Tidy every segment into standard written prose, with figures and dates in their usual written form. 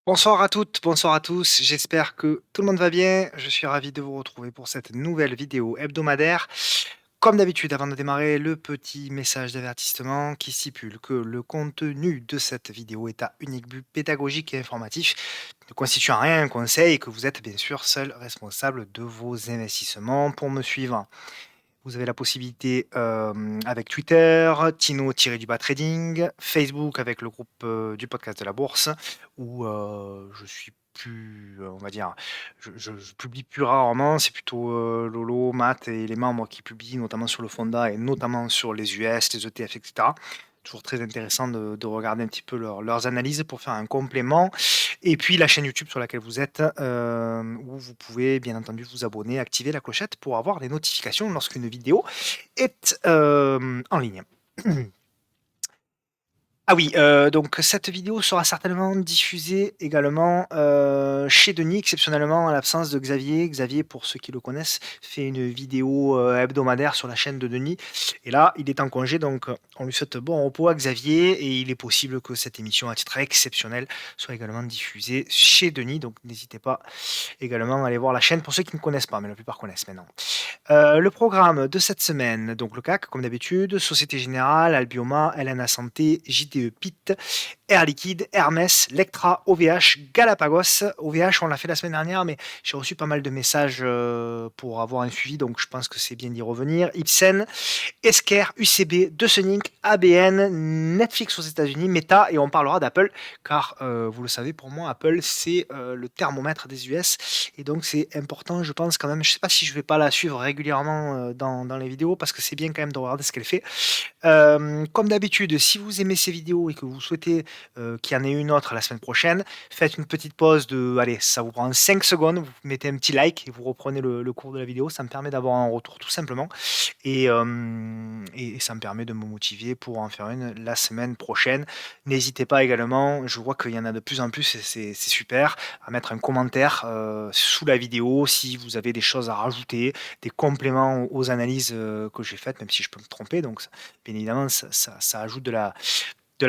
Bonsoir à toutes, bonsoir à tous. J'espère que tout le monde va bien. Je suis ravi de vous retrouver pour cette nouvelle vidéo hebdomadaire. Comme d'habitude, avant de démarrer, le petit message d'avertissement qui stipule que le contenu de cette vidéo est à unique but pédagogique et informatif, ne constitue en rien un conseil et que vous êtes bien sûr seul responsable de vos investissements. Pour me suivre, vous avez la possibilité, avec Twitter, Tino-du-bas trading, Facebook avec le groupe, du podcast de la bourse où, je suis plus, on va dire, je publie plus rarement, c'est plutôt, Lolo, Matt et les membres qui publient notamment sur le Fonda et notamment sur les US, les ETF et cetera. Toujours très intéressant de regarder un petit peu leurs analyses pour faire un complément et puis la chaîne YouTube sur laquelle vous êtes, où vous pouvez bien entendu vous abonner, activer la clochette pour avoir les notifications lorsqu'une vidéo est, en ligne. Ah oui, donc cette vidéo sera certainement diffusée également, chez Denis, exceptionnellement en l'absence de Xavier. Xavier, pour ceux qui le connaissent, fait une vidéo, hebdomadaire sur la chaîne de Denis et là, il est en congé donc, on lui souhaite bon repos à Xavier et il est possible que cette émission à titre exceptionnel soit également diffusée chez Denis, donc n'hésitez pas également à aller voir la chaîne pour ceux qui ne connaissent pas, mais la plupart connaissent maintenant. Le programme de cette semaine, donc le CAC comme d'habitude, Société Générale, Albioma, LNA Santé, JDE Pitt, Air Liquide, Hermès, Lectra, OVH, Galapagos. OVH, on l'a fait la semaine dernière, mais j'ai reçu pas mal de messages, pour avoir un suivi, donc je pense que c'est bien d'y revenir. Ipsen, Esker, UCB, Deceuninck, ABN, Netflix aux États-Unis, Meta, et on parlera d'Apple, car vous le savez, pour moi, Apple, c'est le thermomètre des US, et donc c'est important, je pense quand même. Je sais pas si je vais pas la suivre régulièrement dans les vidéos, parce que c'est bien quand même de regarder ce qu'elle fait. Comme d'habitude, si vous aimez ces vidéos et que vous souhaitez qu'il y en ait une autre la semaine prochaine, faites une petite pause de, allez, ça vous prend 5 secondes, vous mettez un petit like et vous reprenez le cours de la vidéo. Ça me permet d'avoir un retour tout simplement. Et ça me permet de me motiver pour en faire une la semaine prochaine. N'hésitez pas également, je vois qu'il y en a de plus en plus et c'est super, à mettre un commentaire sous la vidéo si vous avez des choses à rajouter, des compléments aux analyses que j'ai faites, même si je peux me tromper. Donc, bien évidemment, ça ajoute de la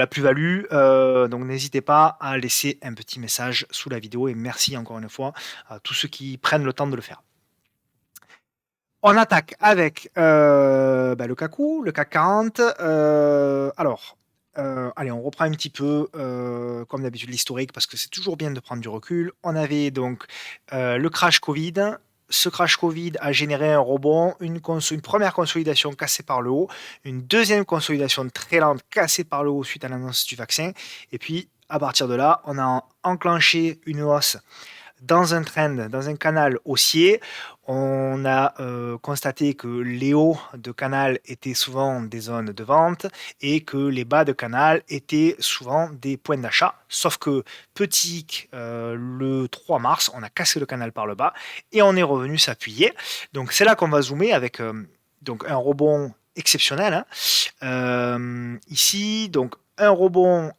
plus-value. Donc, n'hésitez pas à laisser un petit message sous la vidéo et merci encore une fois à tous ceux qui prennent le temps de le faire. On attaque avec le CAC, le CAC 40. Alors, allez, on reprend un petit peu, comme d'habitude, l'historique parce que c'est toujours bien de prendre du recul. On avait donc le crash Covid. Ce crash Covid a généré un rebond, une première consolidation cassée par le haut, une deuxième consolidation très lente cassée par le haut suite à l'annonce du vaccin. Et puis, à partir de là, on a enclenché une hausse dans un trend, dans un canal haussier. On a constaté que les hauts de canal étaient souvent des zones de vente et que les bas de canal étaient souvent des points d'achat. Sauf que petit hic, le 3 mars, on a cassé le canal par le bas et on est revenu s'appuyer. Donc c'est là qu'on va zoomer avec donc un rebond exceptionnel, hein. Ici, donc un rebond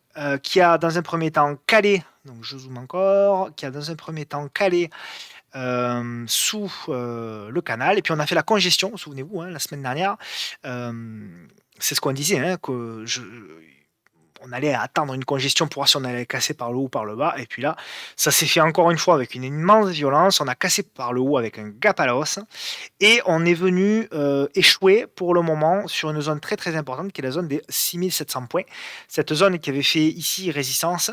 qui a dans un premier temps calé, donc je zoome encore, qui a dans un premier temps calé sous le canal, et puis on a fait la congestion, souvenez-vous, hein, la semaine dernière. Euh, c'est ce qu'on disait, hein, on allait attendre une congestion pour voir si on allait casser par le haut ou par le bas. Et puis là, ça s'est fait encore une fois avec une immense violence. On a cassé par le haut avec un gap à la hausse. Et on est venu échouer pour le moment sur une zone très très importante qui est la zone des 6700 points. Cette zone qui avait fait ici résistance,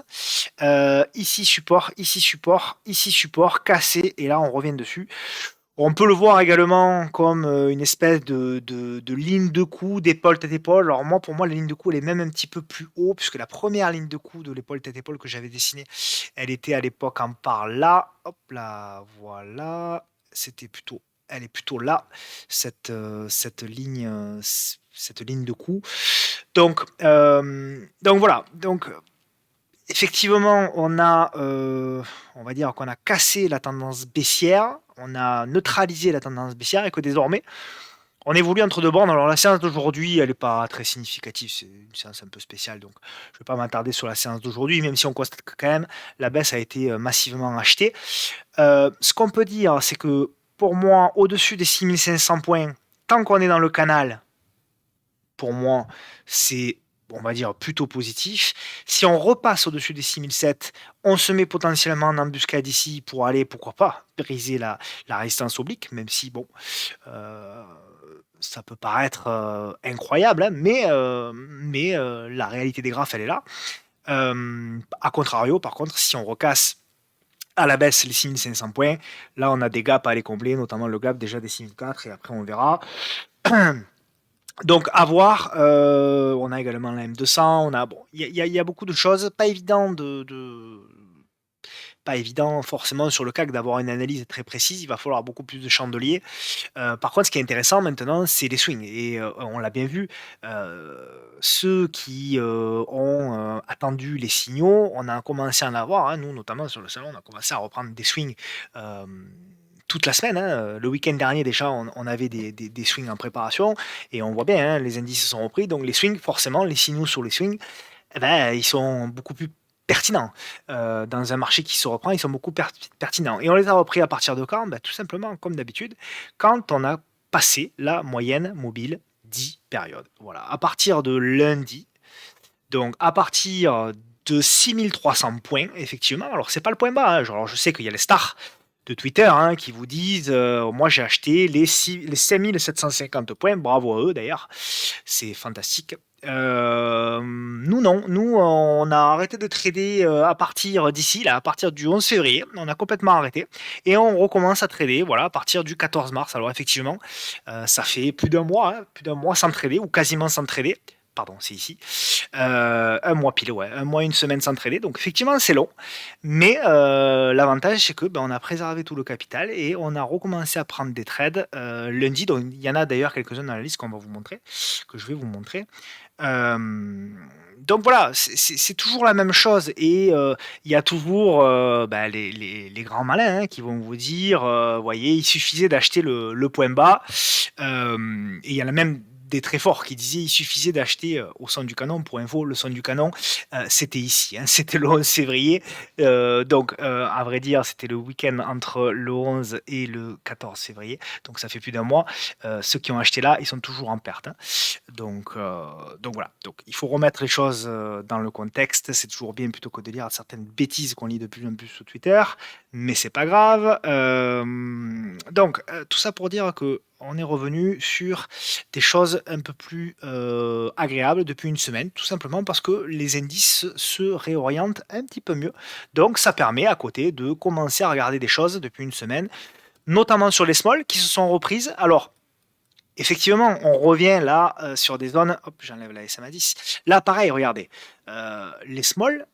ici support, ici support, ici support, cassé. Et là, on revient dessus. On peut le voir également comme une espèce de ligne de coup, d'épaule tête-épaule. Alors moi, pour moi, la ligne de coup, elle est même un petit peu plus haut, puisque la première ligne de coup de l'épaule tête-épaule que j'avais dessinée, elle était à l'époque en par là. Hop là, voilà. C'était plutôt, elle est plutôt là, cette ligne de coup. Donc voilà. Donc effectivement, on va dire qu'on a cassé la tendance baissière, on a neutralisé la tendance baissière et que désormais, on évolue entre deux bornes. Alors la séance d'aujourd'hui, elle n'est pas très significative, c'est une séance un peu spéciale, donc je ne vais pas m'attarder sur la séance d'aujourd'hui, même si on constate que quand même la baisse a été massivement achetée. Ce qu'on peut dire, c'est que pour moi, au-dessus des 6500 points, tant qu'on est dans le canal, pour moi, c'est on va dire plutôt positif. Si on repasse au-dessus des 6007, on se met potentiellement en embuscade ici pour aller, pourquoi pas, briser la résistance oblique, même si bon, euh, ça peut paraître incroyable, hein, mais la réalité des graphes, elle est là. A contrario, par contre, si on recasse à la baisse les 6500 points, là on a des gaps à aller combler, notamment le gap déjà des 6004, et après on verra. Donc à voir, on a également la M200, on a bon, il y a beaucoup de choses, pas évident pas évident forcément sur le CAC d'avoir une analyse très précise, il va falloir beaucoup plus de chandeliers. Par contre, ce qui est intéressant maintenant, c'est les swings. Et on l'a bien vu, ceux qui ont attendu les signaux, on a commencé à en avoir, hein, nous notamment sur le salon, on a commencé à reprendre des swings euh, toute la semaine, hein. Le week-end dernier déjà, on avait des swings en préparation et on voit bien, hein, les indices se sont repris. Donc les swings, forcément, les signaux sur les swings, eh ben, ils sont beaucoup plus pertinents. Dans un marché qui se reprend, ils sont beaucoup pertinents. Et on les a repris à partir de quand? Ben, tout simplement, comme d'habitude, quand on a passé la moyenne mobile 10 périodes. Voilà, à partir de lundi, donc à partir de 6300 points, effectivement, alors c'est pas le point bas, hein. Alors, je sais qu'il y a les stars de Twitter hein, qui vous disent moi j'ai acheté les 5750 points, bravo à eux d'ailleurs, c'est fantastique. Nous non, nous on a arrêté de trader à partir d'ici, là, à partir du 11 février, on a complètement arrêté et on recommence à trader voilà, à partir du 14 mars. Alors effectivement, ça fait plus d'un mois sans trader ou quasiment sans trader. Pardon, c'est ici. Un mois pile, ouais. Un mois, une semaine sans trader. Donc effectivement, c'est long. Mais l'avantage, c'est que ben, on a préservé tout le capital et on a recommencé à prendre des trades lundi. Donc il y en a d'ailleurs quelques-uns dans la liste qu'on va vous montrer, que je vais vous montrer. Euh, donc voilà, c'est toujours la même chose et il y a toujours ben, les grands malins hein, qui vont vous dire, voyez, il suffisait d'acheter le point bas. Et il y en a même des très forts qui disaient il suffisait d'acheter au son du canon. Pour info, le son du canon, c'était ici, hein, c'était le 11 février. Donc, à vrai dire, c'était le week-end entre le 11 et le 14 février. Donc, ça fait plus d'un mois. Ceux qui ont acheté là, ils sont toujours en perte, hein. Donc voilà. Donc, il faut remettre les choses dans le contexte. C'est toujours bien plutôt que de lire certaines bêtises qu'on lit de plus en plus sur Twitter. Mais c'est pas grave. Donc, tout ça pour dire que on est revenu sur des choses un peu plus agréables depuis une semaine, tout simplement parce que les indices se réorientent un petit peu mieux. Donc ça permet à côté de commencer à regarder des choses depuis une semaine, notamment sur les small qui se sont reprises. Alors, effectivement, on revient là sur des zones. Hop, j'enlève la SMA 10. Là, pareil, regardez. Les small,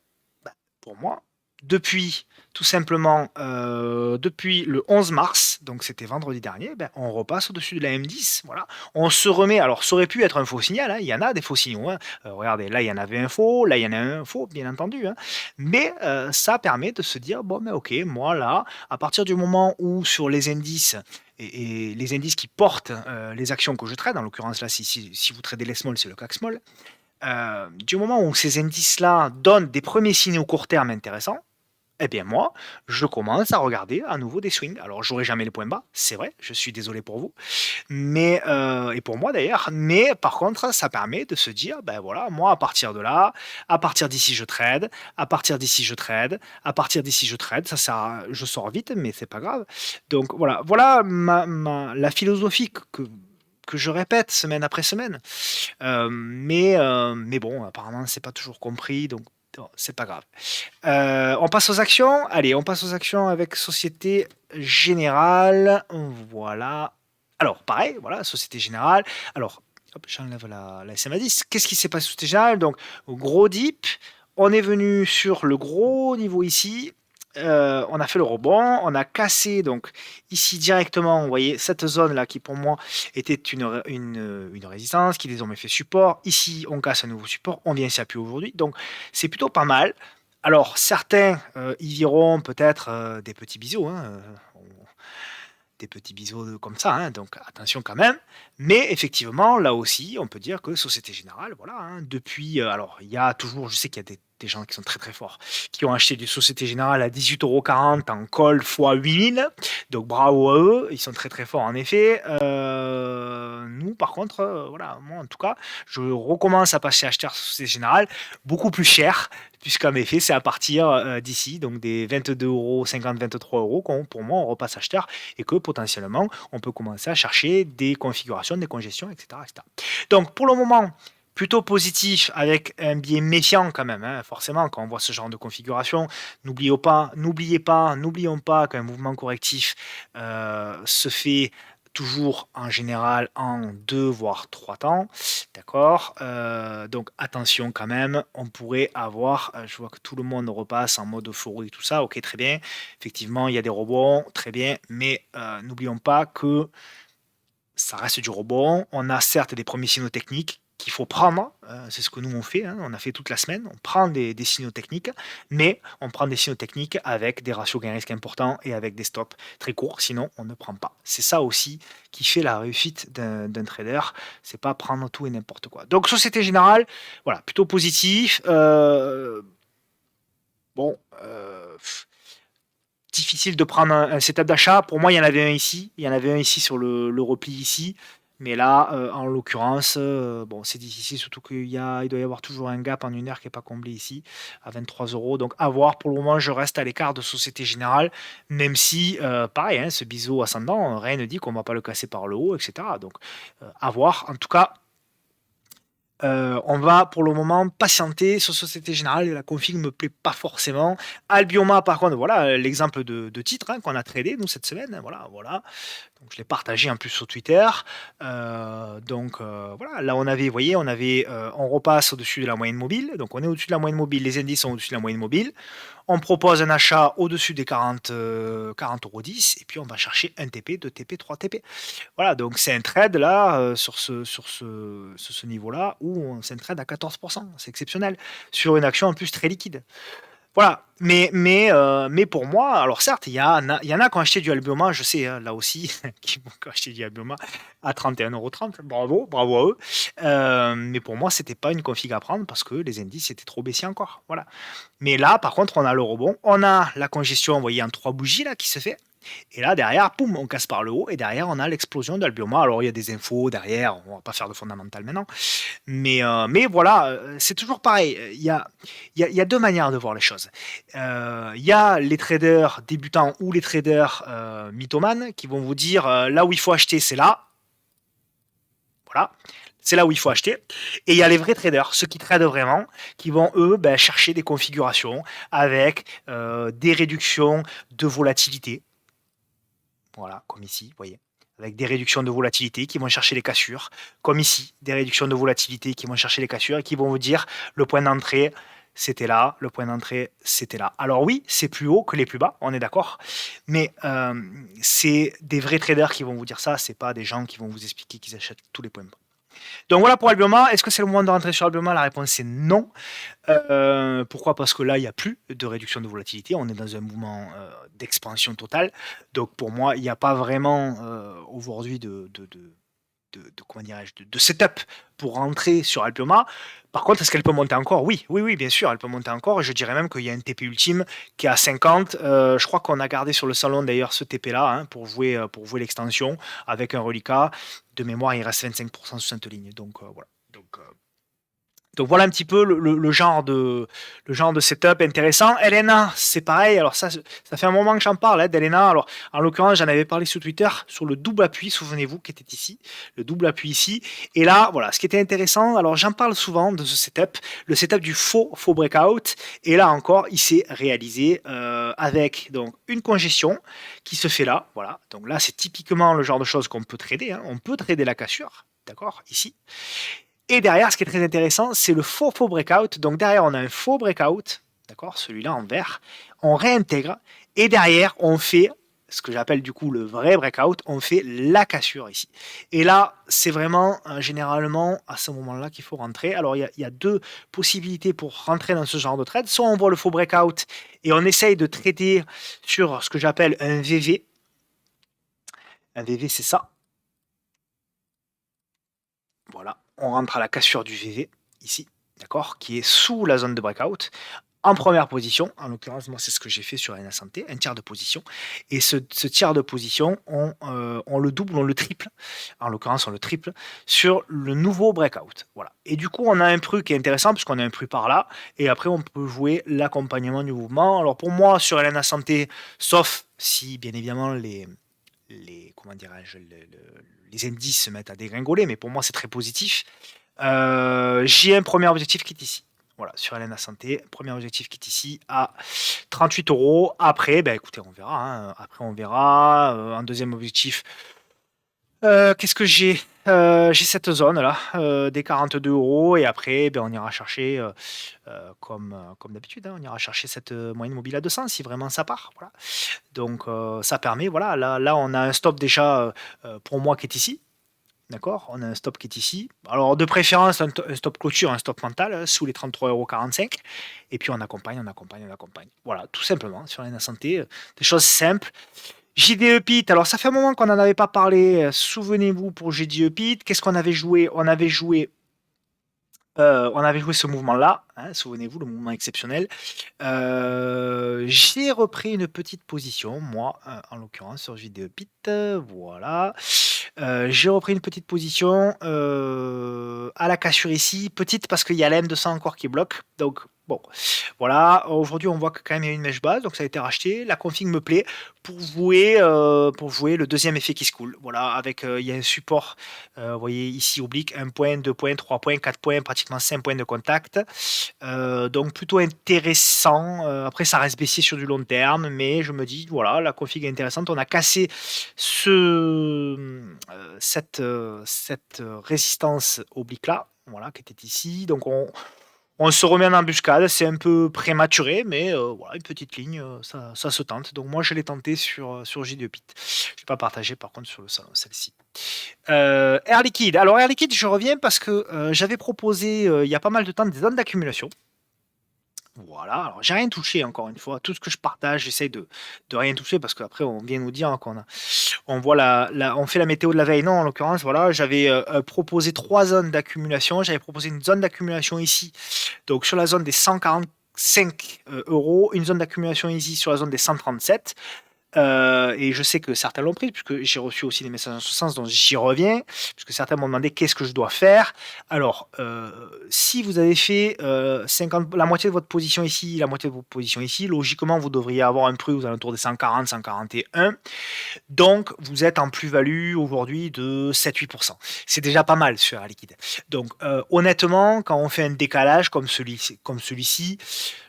bah, pour moi, depuis tout simplement depuis le 11 mars, donc c'était vendredi dernier, ben, on repasse au-dessus de la M10. Voilà. On se remet. Alors, ça aurait pu être un faux signal, hein, il y en a des faux signaux, hein. Regardez, là, il y en avait un faux, là, il y en a un faux, bien entendu, hein. Mais ça permet de se dire bon, mais ok, moi là, à partir du moment où sur les indices, et les indices qui portent les actions que je trade, en l'occurrence là, si vous tradez les small, c'est le CAC small, du moment où ces indices-là donnent des premiers signaux court terme intéressants, eh bien moi, je commence à regarder à nouveau des swings. Alors j'aurai jamais les points bas, c'est vrai, je suis désolé pour vous, mais et pour moi d'ailleurs, mais par contre ça permet de se dire, ben voilà, moi à partir de là, à partir d'ici je trade, à partir d'ici je trade, à partir d'ici je trade, ça sert je sors vite, mais c'est pas grave. Donc voilà, voilà la philosophie que je répète semaine après semaine. Mais bon, apparemment, c'est pas toujours compris, donc bon, c'est pas grave. On passe aux actions. Allez, on passe aux actions avec Société Générale. Voilà. Alors, pareil, voilà, Société Générale. Alors, hop, j'enlève la SMA10. Qu'est-ce qui s'est passé Société Générale? Donc, gros dip. On est venu sur le gros niveau ici. On a fait le rebond, on a cassé donc ici directement, vous voyez cette zone là qui pour moi était une résistance qui désormais fait support. Ici on casse un nouveau support, on vient s'y appuyer aujourd'hui, donc c'est plutôt pas mal. Alors certains y verront peut-être des petits biseaux, hein, des petits biseaux comme ça, hein, donc attention quand même. Mais effectivement, là aussi, on peut dire que Société Générale, voilà, hein, depuis, alors il y a toujours, je sais qu'il y a des gens qui sont très très forts, qui ont acheté du Société Générale à 18,40 € en call x 8000, donc bravo à eux, ils sont très très forts en effet. Nous, par contre, voilà, moi en tout cas, je recommence à passer acheteur Société Générale, beaucoup plus cher, puisqu'en effet, c'est à partir d'ici, donc des 22,50 €, 23 € qu'on, pour moi, on repasse acheteur et que potentiellement, on peut commencer à chercher des configurations, des congestions, etc., etc. Donc pour le moment, plutôt positif avec un biais méfiant quand même, hein, forcément, quand on voit ce genre de configuration. N'oublions pas qu'un mouvement correctif se fait toujours en général en 2 voire 3 temps, d'accord? Donc attention quand même, on pourrait avoir, je vois que tout le monde repasse en mode euphorie et tout ça, OK, très bien. Effectivement, il y a des rebonds, très bien, mais n'oublions pas que ça reste du rebond. On a certes des premiers signaux techniques qu'il faut prendre, c'est ce que nous on fait, hein, on a fait toute la semaine, on prend des signaux techniques, mais on prend des signaux techniques avec des ratios gain-risque importants et avec des stops très courts, sinon on ne prend pas. C'est ça aussi qui fait la réussite d'un trader, c'est pas prendre tout et n'importe quoi. Donc Société Générale, voilà, plutôt positif. Bon, difficile de prendre un setup d'achat. Pour moi, il y en avait un ici. Il y en avait un ici sur le repli ici. Mais là, en l'occurrence, bon, c'est difficile, surtout il doit y avoir toujours un gap en 1 heure qui n'est pas comblé ici, à 23 €. Donc, à voir. Pour le moment, je reste à l'écart de Société Générale, même si, pareil, hein, ce biseau ascendant, rien ne dit qu'on ne va pas le casser par le haut, etc. Donc, à voir. En tout cas, on va pour le moment patienter sur Société Générale et la config me plaît pas forcément. Albioma, par contre, voilà l'exemple de titre hein, qu'on a tradé nous cette semaine. Hein, voilà, voilà. Donc, je l'ai partagé en plus sur Twitter. Voilà, là on avait, vous voyez, on repasse au-dessus de la moyenne mobile. Donc on est au-dessus de la moyenne mobile, les indices sont au-dessus de la moyenne mobile. On propose un achat au-dessus des 40,10 € et puis on va chercher 1 TP, 2 TP, 3 TP. Voilà, donc c'est un trade là, sur ce niveau-là, où c'est un trade à 14%. C'est exceptionnel. Sur une action en plus très liquide. Voilà, mais pour moi, alors certes, il y en a qui ont acheté du Albioma, je sais, hein, là aussi, qui ont acheté du Albioma à 31,30 €. Bravo, bravo à eux. Mais pour moi, c'était pas une config à prendre parce que les indices étaient trop baissiers encore. Voilà. Mais là, par contre, on a le rebond, on a la congestion, vous voyez, en 3 bougies là qui se fait. Et là, derrière, poum, on casse par le haut. Et derrière, on a l'explosion d'Albioma. Alors, il y a des infos derrière. On va pas faire de fondamental maintenant. Mais voilà, c'est toujours pareil. Il y a deux manières de voir les choses. Il y a les traders débutants ou les traders mythomanes qui vont vous dire là où il faut acheter, c'est là. Voilà. C'est là où il faut acheter. Et il y a les vrais traders, ceux qui tradent vraiment, qui vont, eux, chercher des configurations avec des réductions de volatilité. Voilà, comme ici, vous voyez. Avec des réductions de volatilité qui vont chercher les cassures. Comme ici, des réductions de volatilité qui vont chercher les cassures et qui vont vous dire le point d'entrée, c'était là, le point d'entrée, c'était là. Alors oui, c'est plus haut que les plus bas, on est d'accord. Mais c'est des vrais traders qui vont vous dire ça, c'est pas des gens qui vont vous expliquer qu'ils achètent tous les points bas. Donc voilà pour Albioma. Est-ce que c'est le moment de rentrer sur Albioma? La réponse est non. Pourquoi? Parce que là, il n'y a plus de réduction de volatilité. On est dans un mouvement d'expansion totale. Donc pour moi, il n'y a pas vraiment aujourd'hui comment dirais-je, de setup pour rentrer sur Albioma. Par contre, est-ce qu'elle peut monter encore? Oui, oui, oui, bien sûr, elle peut monter encore. Et je dirais même qu'il y a un TP ultime qui est à 50. Je crois qu'on a gardé sur le salon d'ailleurs ce TP-là hein, pour jouer l'extension avec un reliquat. De mémoire, il reste 25% sous cette ligne. Donc voilà. Donc voilà un petit peu le genre de setup intéressant. Elena, c'est pareil. Alors ça fait un moment que j'en parle d'Elena. Alors en l'occurrence, j'en avais parlé sur Twitter sur le double appui, souvenez-vous, qui était ici, le double appui ici. Et là, voilà, ce qui était intéressant. Alors j'en parle souvent de ce setup, le setup du faux breakout. Et là encore, il s'est réalisé avec donc une congestion qui se fait là. Voilà. Donc là, c'est typiquement le genre de choses qu'on peut trader. Hein. On peut trader la cassure, d'accord, ici. Et derrière, ce qui est très intéressant, c'est le faux breakout. Donc derrière, on a un faux breakout, d'accord, celui-là en vert. On réintègre et derrière, on fait ce que j'appelle du coup le vrai breakout. On fait la cassure ici. Et là, c'est vraiment généralement à ce moment-là qu'il faut rentrer. Alors il y a deux possibilités pour rentrer dans ce genre de trade. Soit on voit le faux breakout et on essaye de trader sur ce que j'appelle un VV. Un VV, c'est ça. Voilà, on rentre à la cassure du VV, ici, d'accord, qui est sous la zone de breakout. en première position. En l'occurrence, moi, c'est ce que j'ai fait sur Arena Santé, un tiers de position. Et ce tiers de position, on le double, on le triple. En l'occurrence, on le triple sur le nouveau breakout. Voilà. Et du coup, on a un prix qui est intéressant puisqu'on a un prix par là. Et après, on peut jouer l'accompagnement du mouvement. Alors pour moi, sur Arena Santé, sauf si, bien évidemment, comment dirais-je, les indices se mettent à dégringoler, mais pour moi, c'est très positif. J'ai un premier objectif qui est ici. Voilà, sur Elena Santé, premier objectif qui est ici à 38 euros. Après, ben écoutez, on verra, hein. Après, on verra. Un deuxième objectif. Qu'est-ce que j'ai? J'ai cette zone là, des 42 euros. Et après, ben, on ira chercher, comme d'habitude, hein, on ira chercher cette moyenne mobile à 200 si vraiment ça part. Voilà. Donc, ça permet, voilà, là, on a un stop déjà pour moi qui est ici. D'accord? On a un stop qui est ici. Alors, de préférence, un stop clôture, un stop mental, sous les 33,45 €. Et puis, on accompagne, on accompagne, on accompagne. Voilà, tout simplement, sur la santé, des choses simples. JDE Pit, alors ça fait un moment qu'on n'en avait pas parlé. Souvenez-vous pour JDE Pit, qu'est-ce qu'on avait joué? On avait joué ce mouvement-là, hein, souvenez-vous, le mouvement exceptionnel. J'ai repris une petite position, moi, en l'occurrence, sur JDE Pit. Voilà. J'ai repris une petite position à la cassure ici. Petite parce qu'il y a la M200 encore qui bloque. Donc, bon, voilà. Aujourd'hui, on voit que quand même il y a une mèche basse, donc ça a été racheté. La config me plaît pour jouer le deuxième effet qui se coule. Voilà, avec il y a un support, vous voyez ici oblique, 1 point, 2 points, 3 points, 4 points, pratiquement 5 points de contact. Donc plutôt intéressant. Après, ça reste baissier sur du long terme, mais je me dis, voilà, la config est intéressante. On a cassé cette résistance oblique là, voilà, qui était ici. Donc on se remet en embuscade, c'est un peu prématuré, mais voilà, une petite ligne, ça se tente. Donc moi, je l'ai tenté sur J2 Pit. Je ne l'ai pas partagé par contre sur le salon, celle-ci. Air Liquide. Alors Air Liquide, je reviens parce que j'avais proposé il y a pas mal de temps des zones d'accumulation. Voilà, alors j'ai rien touché encore une fois. Tout ce que je partage, j'essaye de rien toucher parce qu'après on vient nous dire on voit on fait la météo de la veille. Non, en l'occurrence, voilà, j'avais proposé 3 zones d'accumulation. J'avais proposé une zone d'accumulation ici, donc sur la zone des 145 euros, une zone d'accumulation ici sur la zone des 137. Et je sais que certains l'ont pris, puisque j'ai reçu aussi des messages en ce sens, donc j'y reviens, puisque certains m'ont demandé qu'est-ce que je dois faire. Alors, si vous avez fait la moitié de votre position ici, la moitié de votre position ici, logiquement, vous devriez avoir un prix aux alentours des 140, 141. Donc, vous êtes en plus-value aujourd'hui de 7-8%. C'est déjà pas mal sur Air Liquide. Donc, honnêtement, quand on fait un décalage comme celui-ci,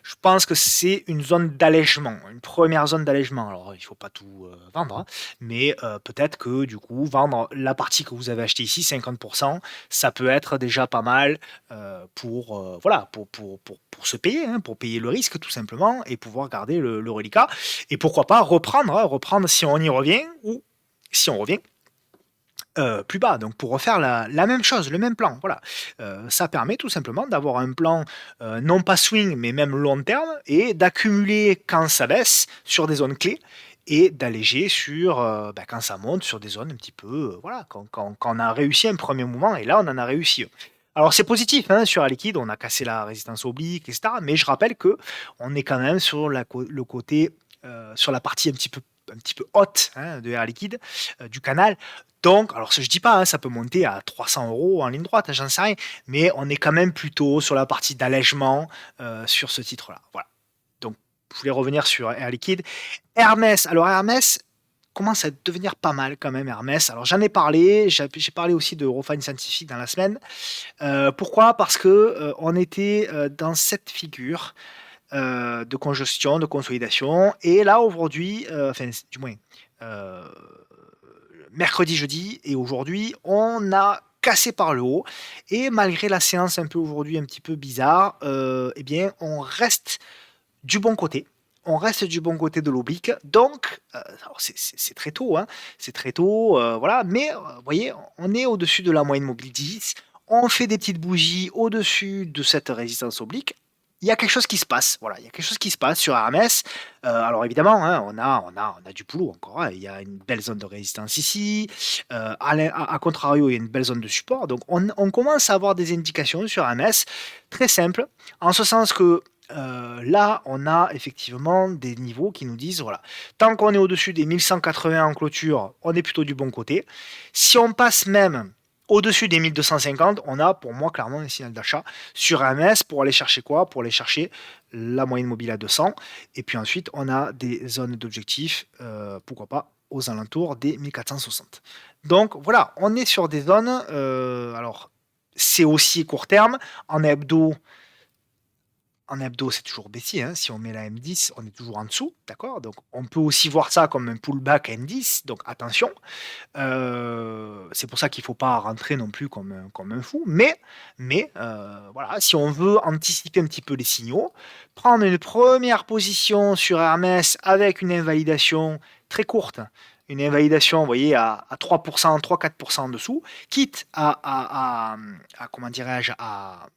je pense que c'est une zone d'allègement, une première zone d'allègement. Alors, il ne faut pas tout vendre, hein, mais peut-être que du coup, vendre la partie que vous avez achetée ici, 50%, ça peut être déjà pas mal voilà, pour se payer, hein, pour payer le risque tout simplement et pouvoir garder le reliquat. Et pourquoi pas reprendre, hein, reprendre si on y revient ou si on revient plus bas, donc pour refaire la même chose, le même plan, voilà. Ça permet tout simplement d'avoir un plan, non pas swing, mais même long terme et d'accumuler quand ça baisse sur des zones clés et d'alléger quand ça monte sur des zones un petit peu, voilà, quand on a réussi un premier mouvement et là on en a réussi. Alors c'est positif, hein, sur Air Liquide, on a cassé la résistance oblique et cetera, mais je rappelle qu'on est quand même sur le côté, sur la partie un petit peu haute, hein, de Air Liquide, du canal. Donc, alors je dis pas, hein, ça peut monter à 300 euros en ligne droite, hein, j'en sais rien, mais on est quand même plutôt sur la partie d'allègement sur ce titre-là. Voilà. Donc, je voulais revenir sur Air Liquide. Hermès, alors Hermès commence à devenir pas mal quand même, Hermès. Alors j'en ai parlé, j'ai parlé aussi de Eurofine Scientifique dans la semaine. Pourquoi? Parce que on était dans cette figure de congestion, de consolidation, et là aujourd'hui, enfin du moins mercredi, jeudi et aujourd'hui, on a cassé par le haut. Et malgré la séance un peu aujourd'hui un petit peu bizarre, eh bien, on reste du bon côté. On reste du bon côté de l'oblique. Donc, alors c'est très tôt, hein, c'est très tôt, voilà. Mais vous voyez, on est au-dessus de la moyenne mobile 10. On fait des petites bougies au-dessus de cette résistance oblique. Il y a quelque chose qui se passe, voilà, il y a quelque chose qui se passe sur Hermès. Alors évidemment, hein, on a du boulot encore, hein. Il y a une belle zone de résistance ici. À contrario, il y a une belle zone de support. Donc on commence à avoir des indications sur Hermès très simple, en ce sens que là, on a effectivement des niveaux qui nous disent, voilà, tant qu'on est au-dessus des 1180 en clôture, on est plutôt du bon côté. Si on passe même au-dessus des 1250, on a pour moi clairement un signal d'achat sur AMS pour aller chercher quoi? Pour aller chercher la moyenne mobile à 200. Et puis ensuite, on a des zones d'objectifs, pourquoi pas, aux alentours des 1460. Donc voilà, on est sur des zones, alors c'est aussi court terme. En hebdo, c'est toujours baissier, hein. Si on met la M10, on est toujours en dessous, d'accord? Donc on peut aussi voir ça comme un pullback M10, donc attention. C'est pour ça qu'il ne faut pas rentrer non plus comme un fou. Mais voilà, si on veut anticiper un petit peu les signaux, prendre une première position sur Hermès avec une invalidation très courte, une invalidation, vous voyez, à 3%, 3-4% en dessous, quitte comment dirais-je, à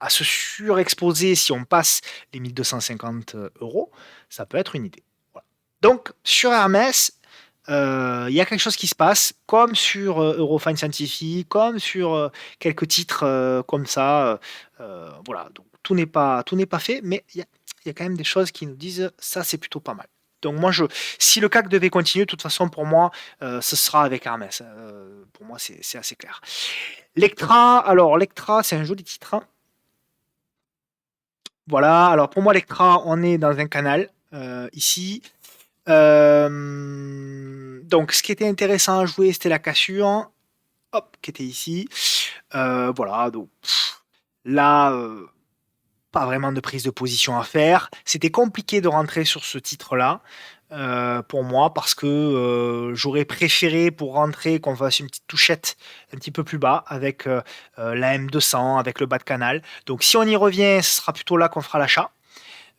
se surexposer si on passe les 1250 euros, ça peut être une idée. Voilà. Donc, sur Hermès, il y a quelque chose qui se passe, comme sur Eurofine Scientific, comme sur quelques titres comme ça. Voilà, donc tout n'est pas fait, mais il y a quand même des choses qui nous disent ça, c'est plutôt pas mal. Donc moi, si le CAC devait continuer, de toute façon, pour moi, ce sera avec Hermès. Pour moi, c'est assez clair. Lectra, alors Lectra, c'est un joli titre, hein. Voilà, alors pour moi, Lectra, on est dans un canal ici. Donc, ce qui était intéressant à jouer, c'était la cassure, hop, qui était ici. Voilà, donc là, pas vraiment de prise de position à faire. C'était compliqué de rentrer sur ce titre-là. Pour moi, parce que j'aurais préféré pour rentrer qu'on fasse une petite touchette un petit peu plus bas avec la M200, avec le bas de canal. Donc si on y revient, ce sera plutôt là qu'on fera l'achat.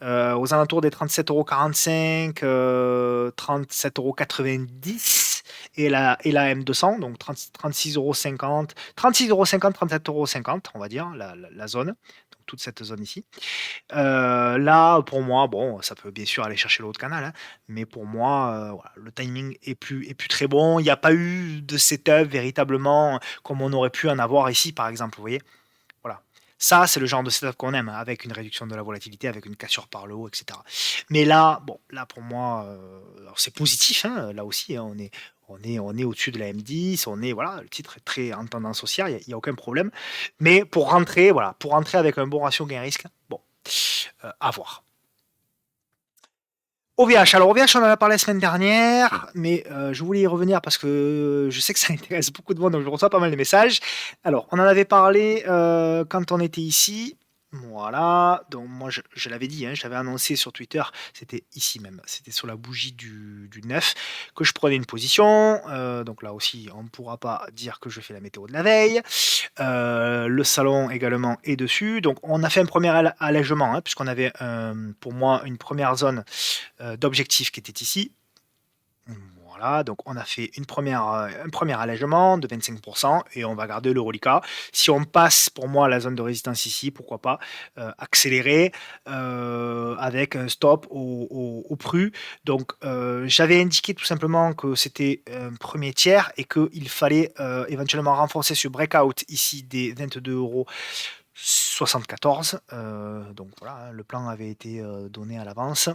Aux alentours des 37,45 €, 37,90 € et la M200, donc 36,50 €, 36,50 €, 37,50 €, on va dire, la zone, donc toute cette zone ici. Là, pour moi, bon, ça peut bien sûr aller chercher le haut de canal, hein, mais pour moi, voilà, le timing est plus très bon. Il n'y a pas eu de setup véritablement comme on aurait pu en avoir ici, par exemple, vous voyez? Voilà. Ça, c'est le genre de setup qu'on aime, hein, avec une réduction de la volatilité, avec une cassure par le haut, etc. Mais là, bon, là pour moi, alors c'est positif, hein, là aussi, hein, on est au-dessus de la M10, voilà, le titre est très en tendance haussière, il y a aucun problème. Mais pour rentrer, voilà, pour rentrer avec un bon ratio gain-risque, bon, à voir. OVH, alors OVH, on en a parlé la semaine dernière, mais je voulais y revenir parce que je sais que ça intéresse beaucoup de monde, donc je reçois pas mal de messages. Alors, on en avait parlé quand on était ici. Voilà, donc moi je l'avais dit, hein, je l'avais annoncé sur Twitter, c'était ici même, c'était sur la bougie du 9 que je prenais une position. Donc là aussi, on ne pourra pas dire que je fais la météo de la veille. Le salon également est dessus. Donc on a fait un premier allègement, hein, puisqu'on avait pour moi une première zone d'objectifs qui était ici. Voilà, donc on a fait un premier allègement de 25% et on va garder le reliquat. Si on passe pour moi la zone de résistance ici, pourquoi pas accélérer avec un stop au PRU. Donc j'avais indiqué tout simplement que c'était un premier tiers et qu'il fallait éventuellement renforcer ce breakout ici des 22,74 €. Donc voilà, hein, le plan avait été donné à l'avance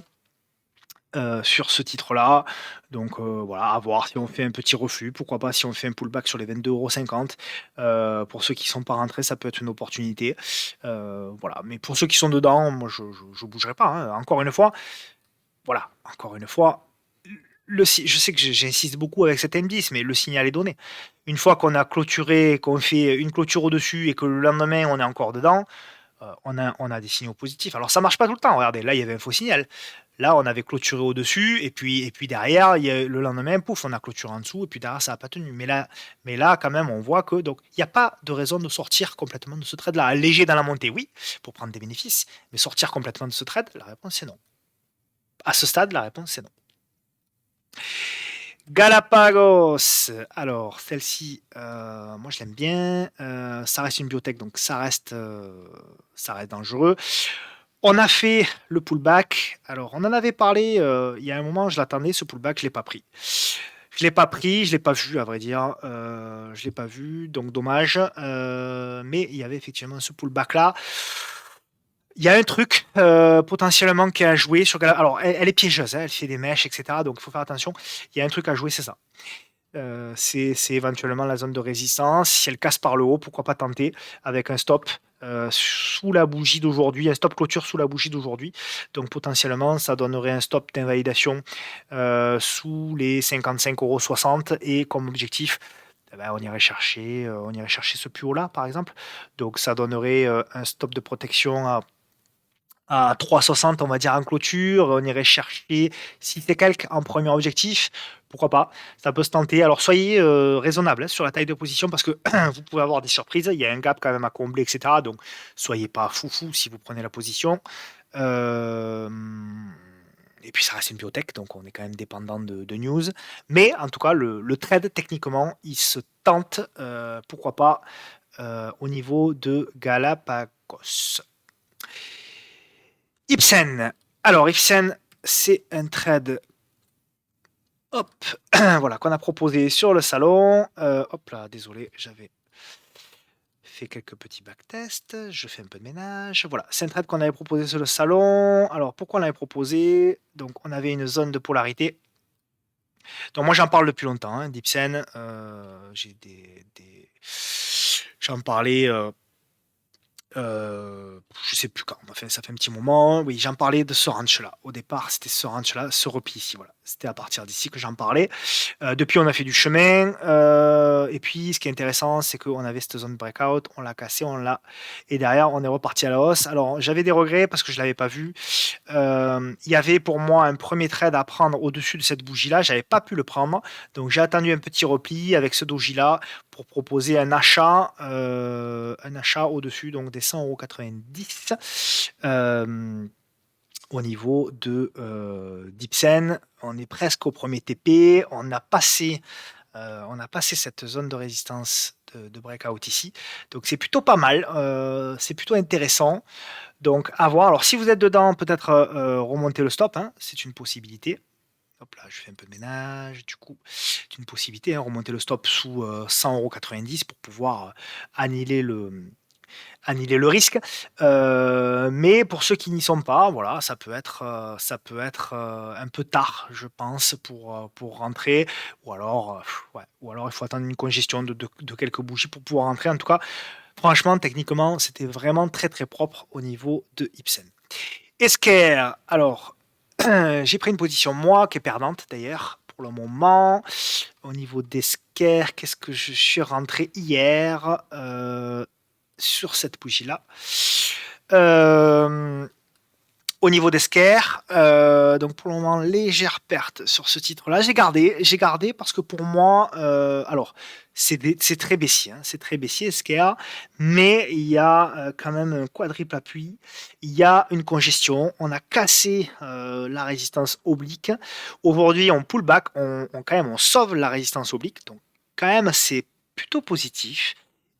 sur ce titre-là. Donc voilà, à voir si on fait un petit reflux, pourquoi pas si on fait un pullback sur les 22,50 €. Pour ceux qui ne sont pas rentrés, ça peut être une opportunité. Voilà, mais pour ceux qui sont dedans, moi je bougerai pas, hein. Encore une fois, voilà, encore une fois, je sais que j'insiste beaucoup avec cet M10, mais le signal est donné. Une fois qu'on a clôturé, qu'on fait une clôture au-dessus et que le lendemain on est encore dedans, on a des signaux positifs. Alors ça marche pas tout le temps. Regardez, là il y avait un faux signal. Là on avait clôturé au-dessus et puis derrière le lendemain, pouf, on a clôturé en dessous et puis derrière ça n'a pas tenu. Mais là quand même on voit que donc il n'y a pas de raison de sortir complètement de ce trade-là. Léger dans la montée, oui, pour prendre des bénéfices, mais sortir complètement de ce trade, la réponse est non. À ce stade, la réponse est non. Galapagos, alors celle-ci, moi je l'aime bien. Ça reste une biotech, donc ça reste dangereux. On a fait le pullback. Alors, on en avait parlé il y a un moment, je l'attendais, ce pullback, je ne l'ai pas pris. Je ne l'ai pas pris, je ne l'ai pas vu, à vrai dire. Je ne l'ai pas vu, donc dommage. Mais il y avait effectivement ce pullback-là. Il y a un truc potentiellement qui est à jouer sur Gala. Alors, elle est piégeuse, hein, elle fait des mèches, etc. Donc, il faut faire attention. Il y a un truc à jouer, c'est ça. C'est éventuellement la zone de résistance. Si elle casse par le haut, pourquoi pas tenter avec un stop sous la bougie d'aujourd'hui, un stop clôture sous la bougie d'aujourd'hui. Donc potentiellement, ça donnerait un stop d'invalidation sous les 55,60 € et comme objectif, eh ben, on irait chercher ce plus haut là, par exemple. Donc ça donnerait un stop de protection à 3,60, on va dire, en clôture. On irait chercher 6 et quelques en premier objectif. Pourquoi pas? Ça peut se tenter. Alors soyez raisonnable, hein, sur la taille de position parce que vous pouvez avoir des surprises. Il y a un gap quand même à combler, etc. Donc soyez pas foufou si vous prenez la position. Euh, Et puis ça reste une biotech, donc on est quand même dépendant de news. Mais en tout cas, le trade, techniquement, il se tente, pourquoi pas, au niveau de Galapagos. Ipsen. Alors, Ipsen, c'est un trade, hop, voilà, qu'on a proposé sur le salon. Hop là, désolé, j'avais fait quelques petits backtests. Je fais un peu de ménage. Voilà, c'est un trade qu'on avait proposé sur le salon. Alors, pourquoi on l'avait proposé? Donc, on avait une zone de polarité. Donc, moi, j'en parle depuis longtemps, hein, d'Ipsen. J'ai J'en parlais. Je sais plus quand, enfin, ça fait un petit moment. Oui, j'en parlais de ce ranch-là. Au départ, c'était ce ranch-là, ce repli ici. Voilà. C'était à partir d'ici que j'en parlais. Depuis, on a fait du chemin. Et puis, ce qui est intéressant, c'est qu'on avait cette zone breakout, on l'a cassé, on l'a. Et derrière, on est reparti à la hausse. Alors, j'avais des regrets parce que je ne l'avais pas vu. Il y avait pour moi un premier trade à prendre au-dessus de cette bougie-là. J'avais pas pu le prendre. Donc, j'ai attendu un petit repli avec ce doji-là pour proposer un achat au-dessus donc des 100,90 €. Au niveau de d'Ipsen, on est presque au premier TP. On a passé cette zone de résistance de breakout ici. Donc c'est plutôt pas mal. C'est plutôt intéressant. Donc à voir. Alors si vous êtes dedans, peut-être remonter le stop, hein, c'est une possibilité. Hop là, je fais un peu de ménage. Du coup, c'est une possibilité, hein, remonter le stop sous 100,90 € pour pouvoir annihiler le risque. Mais pour ceux qui n'y sont pas, voilà, ça peut être un peu tard, je pense, pour rentrer. Ou alors il faut attendre une congestion de quelques bougies pour pouvoir rentrer. En tout cas, franchement, techniquement, c'était vraiment très très propre au niveau de Ipsen. Esker, alors, j'ai pris une position, moi, qui est perdante d'ailleurs, pour le moment. Au niveau d'Esker, qu'est-ce que je suis rentré hier sur cette bougie-là? Euh, Au niveau d'Esker, donc pour le moment, légère perte sur ce titre-là. J'ai gardé parce que pour moi, alors, c'est très baissier, hein, c'est très baissier Esker, mais il y a quand même un quadruple appui, il y a une congestion, on a cassé la résistance oblique. Aujourd'hui, on pull back, quand même, on sauve la résistance oblique, donc quand même, c'est plutôt positif.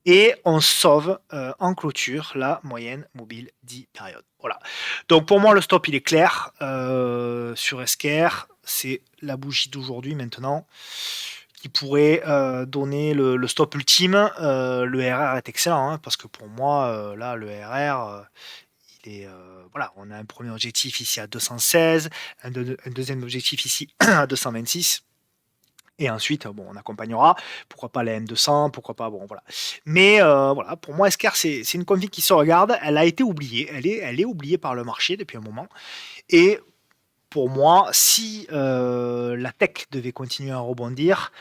Et on sauve en clôture la moyenne mobile 10 périodes. Voilà. Donc pour moi, le stop, il est clair sur Esker. C'est la bougie d'aujourd'hui maintenant qui pourrait donner le stop ultime. Le RR est excellent, hein, parce que pour moi, là, le RR, il est, voilà, on a un premier objectif ici à 216, un deuxième objectif ici à 226. Et ensuite, bon, on accompagnera, pourquoi pas la M200, pourquoi pas, bon, voilà. Mais voilà, pour moi, Esker, c'est une config qui se regarde, elle a été oubliée, elle est oubliée par le marché depuis un moment. Et pour moi, si la tech devait continuer à rebondir,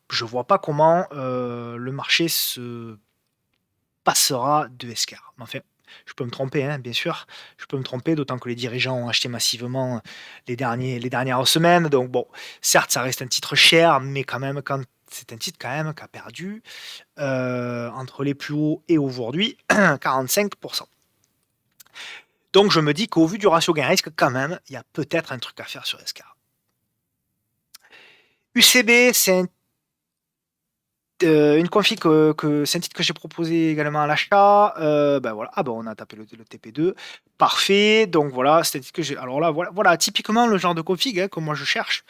je vois pas comment le marché se passera de Esker. Enfin, je peux me tromper, hein, bien sûr. Je peux me tromper, d'autant que les dirigeants ont acheté massivement les dernières semaines. Donc bon, certes, ça reste un titre cher, mais quand même, c'est un titre quand même qui a perdu entre les plus hauts et aujourd'hui 45%. Donc je me dis qu'au vu du ratio gain-risque, quand même, il y a peut-être un truc à faire sur Escar. UCB, c'est une config c'est un titre que j'ai proposé également à l'achat. Ben voilà. Ah ben on a tapé le TP2. Parfait. Donc voilà, c'est un titre que j'ai. Alors là, voilà, typiquement le genre de config que moi je cherche.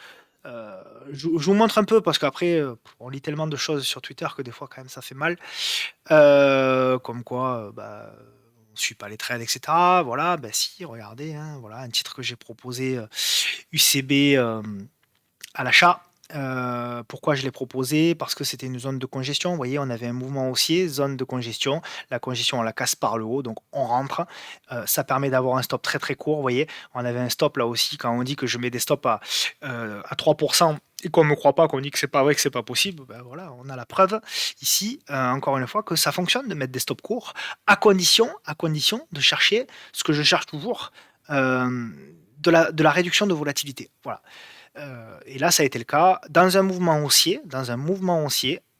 Je vous montre un peu parce qu'après, on lit tellement de choses sur Twitter que des fois, quand même, ça fait mal. Comme quoi, bah, ne suit pas les trades, et cetera. Voilà, ben si, regardez, hein, voilà un titre que j'ai proposé, UCB, à l'achat. Pourquoi je l'ai proposé? Parce que c'était une zone de congestion. Vous voyez, on avait un mouvement haussier, zone de congestion. La congestion, on la casse par le haut, donc on rentre. Ça permet d'avoir un stop très très court. Vous voyez, on avait un stop là aussi. Quand on dit que je mets des stops à 3% et qu'on ne me croit pas, qu'on dit que c'est pas vrai, que c'est pas possible, ben voilà, on a la preuve ici, encore une fois, que ça fonctionne de mettre des stops courts, à condition de chercher ce que je cherche toujours, de la réduction de volatilité. Voilà. Et là, ça a été le cas. Dans un mouvement haussier,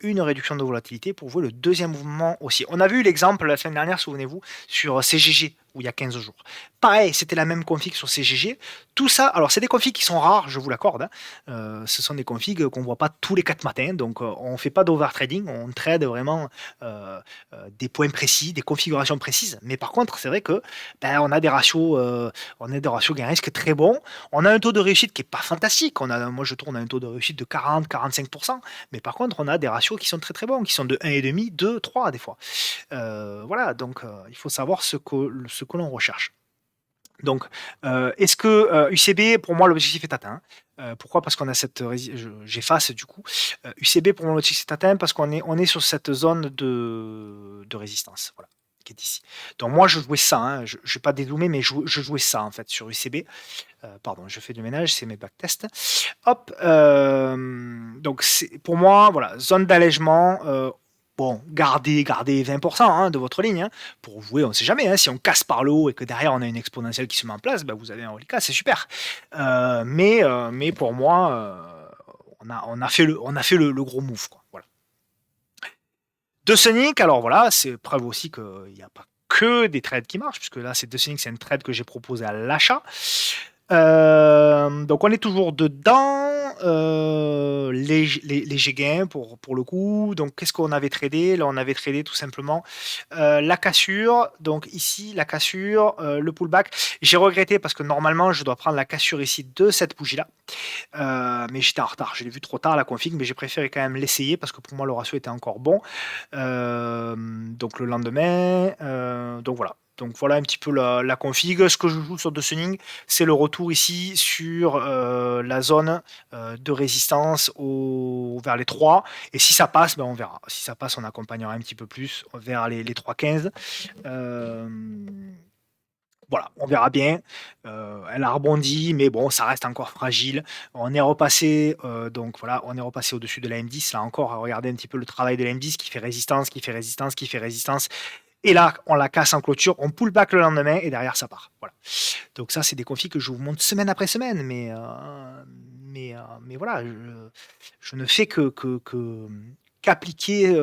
une réduction de volatilité pour vous, le deuxième mouvement haussier. On a vu l'exemple la semaine dernière, souvenez-vous, sur CGG, où il y a 15 jours. Pareil, c'était la même config sur CGG. Tout ça, alors c'est des configs qui sont rares, je vous l'accorde, hein. Ce sont des configs qu'on ne voit pas tous les 4 matins, donc on ne fait pas d'overtrading, on trade vraiment des points précis, des configurations précises. Mais par contre, c'est vrai que on a des ratios, gain-risque très bons. On a un taux de réussite qui est pas fantastique. Moi, je tourne à un taux de réussite de 40-45%. Mais par contre, on a des ratios qui sont très très bons, qui sont de 1,5, 2, 3 des fois. Voilà, donc il faut savoir ce que l'on recherche. Donc, est-ce que UCB, pour moi, l'objectif est atteint? Pourquoi? Parce qu'on a j'efface du coup. UCB, pour moi, l'objectif est atteint parce qu'on est sur cette zone de résistance. Voilà, qui est ici. Donc moi, je jouais ça, hein, je ne vais pas dézoomer, mais je jouais ça en fait sur UCB. Pardon, je fais du ménage, c'est mes backtests. Hop, donc pour moi, voilà, zone d'allègement. Bon, gardez 20% hein, de votre ligne, hein, pour jouer, on ne sait jamais, hein, si on casse par le haut et que derrière on a une exponentielle qui se met en place, bah, vous avez un reliquat, c'est super. Mais pour moi, on a fait le gros move, quoi. Voilà. De Sonic, alors voilà, c'est preuve aussi qu'il n'y a pas que des trades qui marchent, puisque là, c'est De Sonic, c'est une trade que j'ai proposé à l'achat. Donc on est toujours dedans, léger gain pour le coup. Donc qu'est-ce qu'on avait tradé? Là on avait tradé tout simplement la cassure. Donc ici la cassure, le pullback. J'ai regretté parce que normalement je dois prendre la cassure ici de cette bougie là. Mais j'étais en retard, je l'ai vu trop tard la config, mais j'ai préféré quand même l'essayer parce que pour moi le ratio était encore bon. Donc le lendemain, donc voilà. Donc voilà un petit peu la config. Ce que je joue sur De Sunning, c'est le retour ici sur la zone de résistance vers les 3. Et si ça passe, ben on verra. Si ça passe, on accompagnera un petit peu plus vers les 3,15. Euh, voilà, on verra bien. Elle a rebondi, mais bon, ça reste encore fragile. On est repassé, donc voilà, on est repassé au-dessus de la M10. Là encore, regardez un petit peu le travail de la M10 qui fait résistance, qui fait résistance, qui fait résistance. Et là, on la casse en clôture, on pull back le lendemain et derrière ça part. Voilà. Donc ça, c'est des configs que je vous montre semaine après semaine, mais voilà, je ne fais qu'appliquer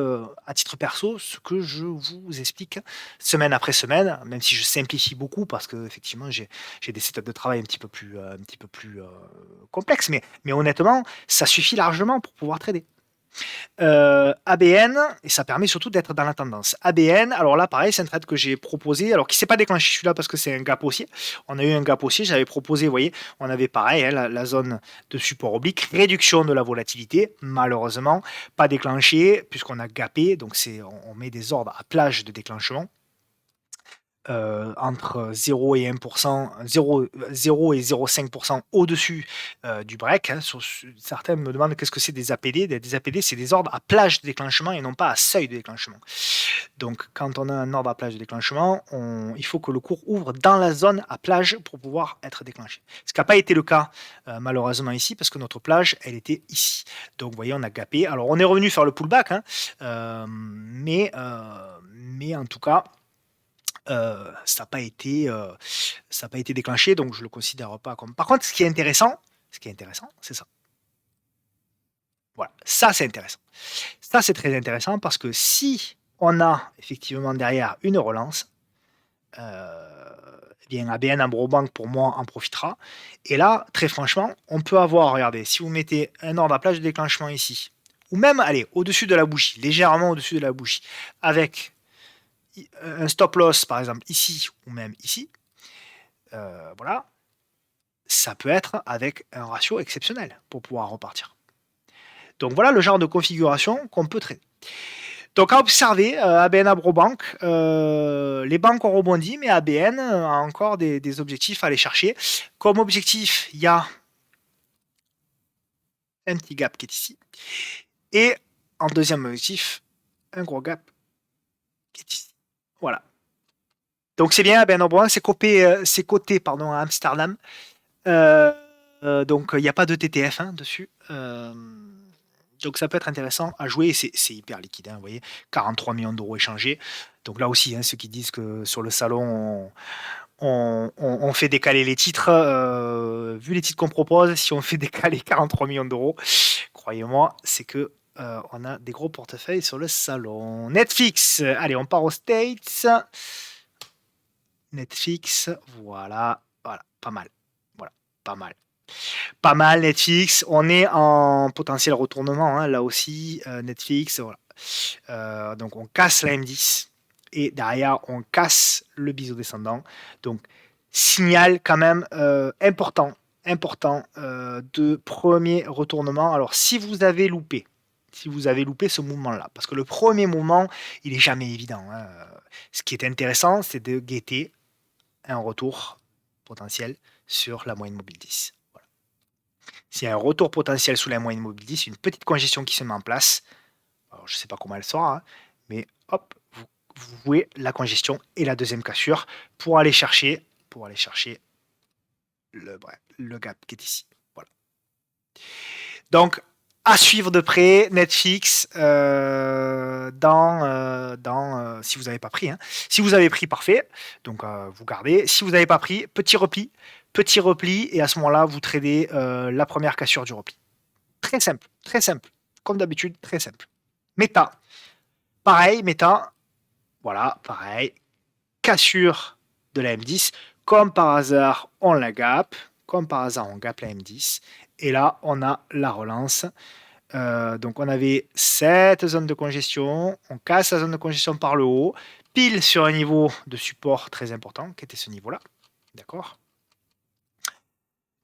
à titre perso ce que je vous explique semaine après semaine, même si je simplifie beaucoup parce que effectivement j'ai des setups de travail un petit peu plus complexes, mais honnêtement, ça suffit largement pour pouvoir trader. ABN, et ça permet surtout d'être dans la tendance. ABN, alors là, pareil, c'est un trade que j'ai proposé, alors qui ne s'est pas déclenché celui-là parce que c'est un gap haussier. On a eu un gap haussier, j'avais proposé, vous voyez, on avait pareil, hein, la zone de support oblique, réduction de la volatilité, malheureusement, pas déclenché, puisqu'on a gapé, donc on met des ordres à plage de déclenchement. Entre 0 et 1%, 0 et 0,5% au-dessus du break. Hein. Certains me demandent qu'est-ce que c'est des APD. Des APD, c'est des ordres à plage de déclenchement et non pas à seuil de déclenchement. Donc, quand on a un ordre à plage de déclenchement, il faut que le cours ouvre dans la zone à plage pour pouvoir être déclenché. Ce qui n'a pas été le cas, malheureusement, ici, parce que notre plage, elle était ici. Donc, vous voyez, on a gapé. Alors, on est revenu faire le pullback, hein, mais en tout cas, ça n'a pas été déclenché, donc je le considère pas comme. Par contre, ce qui est intéressant, c'est ça. Voilà, ça c'est intéressant. Ça c'est très intéressant parce que si on a effectivement derrière une relance, eh bien ABN Amro-Bank pour moi en profitera. Et là, très franchement, on peut avoir, regardez, si vous mettez un ordre à plage de déclenchement ici, ou même, allez, au-dessus de la bougie, légèrement au-dessus de la bougie, avec un stop loss, par exemple, ici ou même ici, voilà, ça peut être avec un ratio exceptionnel pour pouvoir repartir. Donc voilà le genre de configuration qu'on peut traiter. Donc à observer, ABN AMRO-Bank, les banques ont rebondi, mais ABN a encore des objectifs à aller chercher. Comme objectif, il y a un petit gap qui est ici. Et en deuxième objectif, un gros gap qui est ici. Voilà. Donc c'est bien, ABN AMRO-Bank, c'est coté pardon, à Amsterdam. Donc il n'y a pas de TTF hein, dessus. Donc ça peut être intéressant à jouer. C'est hyper liquide, hein, vous voyez. 43 millions d'euros échangés. Donc là aussi, hein, ceux qui disent que sur le salon, on fait décaler les titres, vu les titres qu'on propose, si on fait décaler 43 millions d'euros, croyez-moi, c'est que on a des gros portefeuilles sur le salon. Netflix, allez, on part aux States. Netflix, voilà, voilà, pas mal. Voilà, pas mal. Pas mal Netflix, on est en potentiel retournement, hein, là aussi, Netflix, voilà. Donc on casse la M10 et derrière on casse le biseau descendant. Donc signal quand même important de premier retournement. Alors si vous avez loupé ce mouvement-là, parce que le premier mouvement, il est jamais évident, hein. Ce qui est intéressant, c'est de guetter un retour potentiel sur la moyenne mobile 10. Voilà. S'il y a un retour potentiel sous la moyenne mobile 10, une petite congestion qui se met en place, alors je ne sais pas comment elle sera, hein, mais hop, vous jouez la congestion et la deuxième cassure pour aller chercher le gap qui est ici. Voilà. Donc, à suivre de près, Netflix, si vous n'avez pas pris. Hein. Si vous avez pris, parfait. Donc, vous gardez. Si vous n'avez pas pris, petit repli, et à ce moment-là, vous tradez la première cassure du repli. Très simple. Comme d'habitude, très simple. Méta, pareil, méta, voilà, pareil. Cassure de la M10. Comme par hasard, on la gap. Comme par hasard, on gap la M10. Et là, on a la relance. Donc, on avait cette zone de congestion. On casse la zone de congestion par le haut. Pile sur un niveau de support très important, qui était ce niveau-là. D'accord.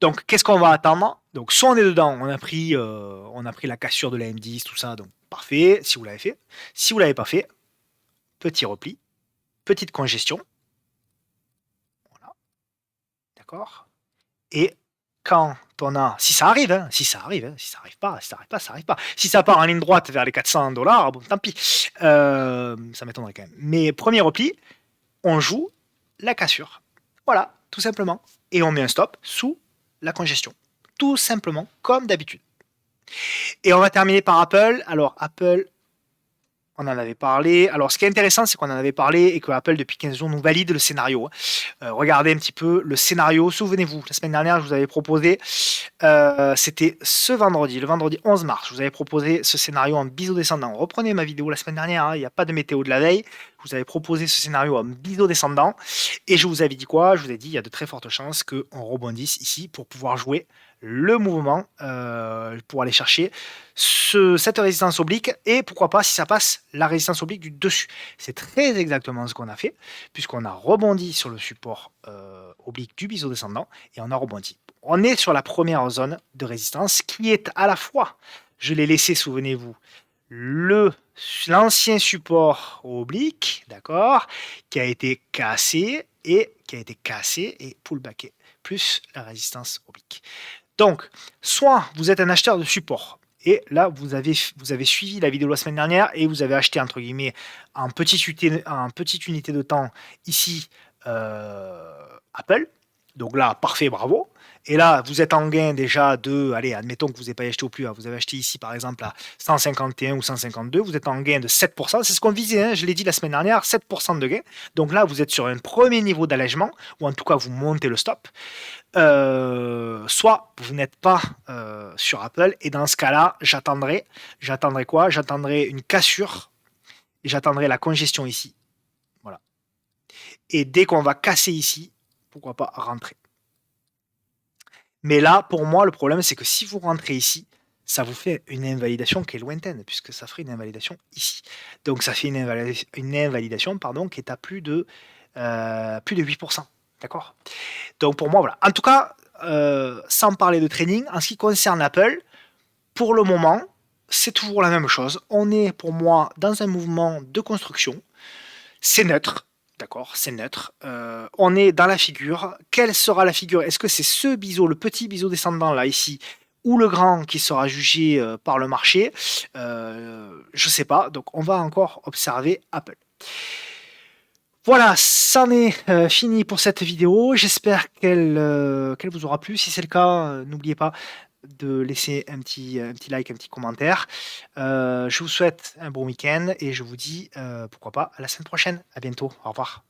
Donc, qu'est-ce qu'on va attendre? Donc, soit on est dedans, on a pris la cassure de la M10, tout ça. Donc, parfait, si vous l'avez fait. Si vous ne l'avez pas fait, petit repli, petite congestion. Voilà. D'accord. Et quand on a, si ça arrive, hein, si ça arrive pas, ça arrive pas. Si ça part en ligne droite vers les 400 $, bon, tant pis. Ça m'étonnerait quand même. Mais premier repli, on joue la cassure. Voilà, tout simplement. Et on met un stop sous la congestion. Tout simplement, comme d'habitude. Et on va terminer par Apple. Alors, Apple, on en avait parlé. Alors, ce qui est intéressant, c'est qu'on en avait parlé et que Apple, depuis 15 jours, nous valide le scénario. Regardez un petit peu le scénario. Souvenez-vous, la semaine dernière, je vous avais proposé, c'était ce vendredi, le vendredi 11 mars, je vous avais proposé ce scénario en biseau descendant. Reprenez ma vidéo la semaine dernière, hein, il n'y a pas de météo de la veille. Je vous avais proposé ce scénario en biseau descendant. Et je vous avais dit quoi? Je vous ai dit, il y a de très fortes chances qu'on rebondisse ici pour pouvoir jouer le mouvement, pour aller chercher cette résistance oblique et pourquoi pas si ça passe la résistance oblique du dessus. C'est très exactement ce qu'on a fait puisqu'on a rebondi sur le support oblique du biseau descendant et on a rebondi. On est sur la première zone de résistance qui est à la fois, je l'ai laissé, souvenez-vous, l'ancien support oblique, d'accord, qui a été cassé et pullbacké, plus la résistance oblique. Donc, soit vous êtes un acheteur de support, et là, vous avez suivi la vidéo la semaine dernière et vous avez acheté, entre guillemets, en petite unité de temps, ici, Apple. Donc là, parfait, bravo. Et là, vous êtes en gain déjà de, allez, admettons que vous n'avez pas acheté au plus bas, vous avez acheté ici, par exemple, à 151 ou 152, vous êtes en gain de 7%. C'est ce qu'on visait, hein, je l'ai dit la semaine dernière, 7% de gain. Donc là, vous êtes sur un premier niveau d'allègement, ou en tout cas, vous montez le stop. Soit vous n'êtes pas sur Apple, et dans ce cas-là, j'attendrai quoi? J'attendrai une cassure, et j'attendrai la congestion ici. Voilà. Et dès qu'on va casser ici, pourquoi pas rentrer. Mais là, pour moi, le problème, c'est que si vous rentrez ici, ça vous fait une invalidation qui est lointaine, puisque ça ferait une invalidation ici. Donc ça fait une invalidation qui est à plus de 8%. D'accord? Donc pour moi, voilà. En tout cas, sans parler de trading, en ce qui concerne Apple, pour le moment, c'est toujours la même chose. On est pour moi dans un mouvement de construction. C'est neutre, d'accord, c'est neutre. On est dans la figure. Quelle sera la figure? Est-ce que c'est ce biseau, le petit biseau descendant là, ici, ou le grand qui sera jugé, par le marché? Je sais pas, donc on va encore observer Apple. Voilà, c'en est, fini pour cette vidéo. J'espère qu'elle vous aura plu. Si c'est le cas, n'oubliez pas de laisser un petit like, un petit commentaire. Je vous souhaite un bon week-end et je vous dis, pourquoi pas à la semaine prochaine. À bientôt. Au revoir.